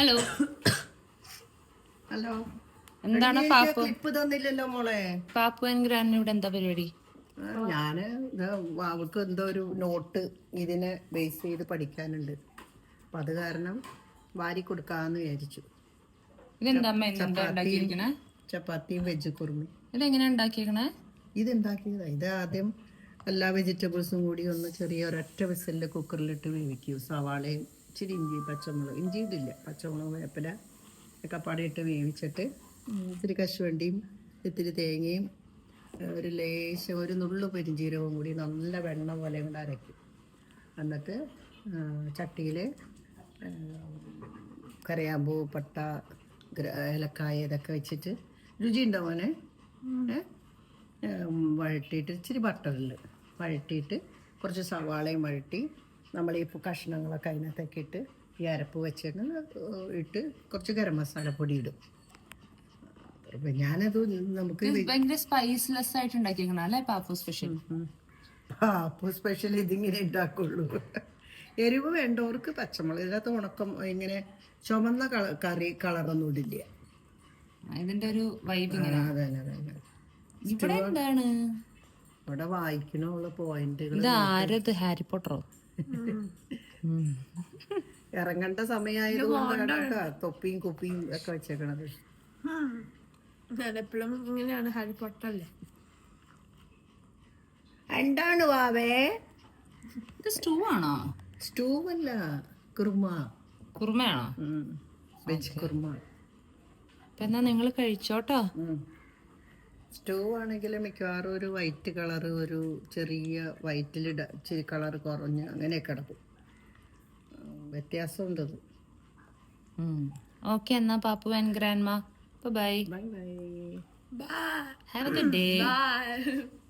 Hello hello. എന്താണ് Pappu clip തന്നില്ലല്ലോ മോളെ. Pappu and grand ഇവിടെ എന്താ പരിപാടി? ഞാന് അവൾക്ക് എന്തോ ഒരു നോട്ട് ഇതിനെ ബേസ് ചെയ്ത് പഠിക്കാനുണ്ട്. അപ്പം അത് കാരണം വാരി കൊടുക്കാന്ന് വിചാരിച്ചു. ഇതെന്താ അമ്മ എന്താ ഉണ്ടാക്കിയിരിക്കണേ? ചപ്പാത്തിയും വെജ് കുറുമി. ഇതെങ്ങനെയാ ഉണ്ടാക്കിയിരിക്കണേ? ഇതുണ്ടാക്കിയതാ. ഇത് ആദ്യം എല്ലാ വെജിറ്റബിൾസും കൂടി ഒന്ന് ചെറിയ ഒരൊറ്റ വിസലിൽ കുക്കറിലിട്ട് വേവിക്കും. സവാളയും ഇച്ചിരി ഇഞ്ചി, പച്ചമുളക്, ഇഞ്ചി ഇടില്ല, പച്ചമുളക്, വേപ്പില ഒക്കെ പാടിയിട്ട് വേവിച്ചിട്ട് ഇത്തിരി കശുവണ്ടിയും ഇത്തിരി തേങ്ങയും ഒരു ലേശം ഒരു നുള്ളു പെരിഞ്ചീരകവും കൂടി നല്ല വെണ്ണ പോലെ കൊണ്ട് അരയ്ക്കും. എന്നിട്ട് ചട്ടിയിൽ കരയാമ്പൂ, പട്ട, ഏലക്കായ ഇതൊക്കെ വെച്ചിട്ട് രുചിയുണ്ടോ മോനെ? വഴട്ടിയിട്ട് ഇച്ചിരി ബട്ടറിൽ വഴട്ടിയിട്ട് കുറച്ച് സവാളയും വഴട്ടി നമ്മൾ ഈ കഷ്ണങ്ങളൊക്കെ അതിനകത്തൊക്കെ ഇട്ട് ഈ അരപ്പ് വെച്ചിട്ട് ഇട്ട് കുറച്ച് ഗരം മസാലപ്പൊടി ഇടും. അപ്പം ഞാനത് നമുക്ക് ഭയങ്കര സ്പൈസ്ലെസ് ആയിട്ട് ഉണ്ടാക്കിയിരിക്കണ അല്ലേ പാപ്പു സ്പെഷ്യൽ? പാപ്പു സ്പെഷ്യൽ ഇതിങ്ങനെ ഉണ്ടാക്കുള്ളൂ. എരിവ് വേണ്ടവർക്ക് പച്ചമുളക്, ഇതിനകത്ത് ഉണക്കം ഇങ്ങനെ ചുമന്ന കറി കളറൊന്നും ഇടില്ല. ഇതിന്റെ ഒരു വൈബ് ഇങ്ങനെ. അതന്നെ. ഇവിടെ എന്താണ് ഇവിടെ വായിക്കണുള്ള പോയിന്റുകൾ. ഇത് ആരത്? ഹാരി പോട്ടറോ? ഇറങ്ങേണ്ട സമയമായതുകൊണ്ട് തൊപ്പിയും കുപ്പിയും ഒക്കെ വെച്ചേക്കണത്. എപ്പോഴും ഇങ്ങനെയാണ്, ഹാരി പോട്ടറല്ലേ. എന്താണ് വാവേ? ഇത് സ്റ്റൂ ആണോ? സ്റ്റൂ അല്ല, കുറുമ. കുറുമയാണോ? വെജ് കുറുമ. അപ്പൊ എന്നാ നിങ്ങൾ കഴിച്ചോട്ടോ. സ്റ്റൂ ആണെങ്കിൽ മിക്കവാറും ഒരു വൈറ്റ് കളർ, ഒരു ചെറിയ വൈറ്റിൽ ഇച്ചിരി കളർ കുറഞ്ഞ് അങ്ങനെയൊക്കെ കിടക്കും. വ്യത്യാസമുണ്ട്. ഓക്കെ എന്നാ Pappu and grandma bye. Bye bye. Bye. Have a good day. Bye.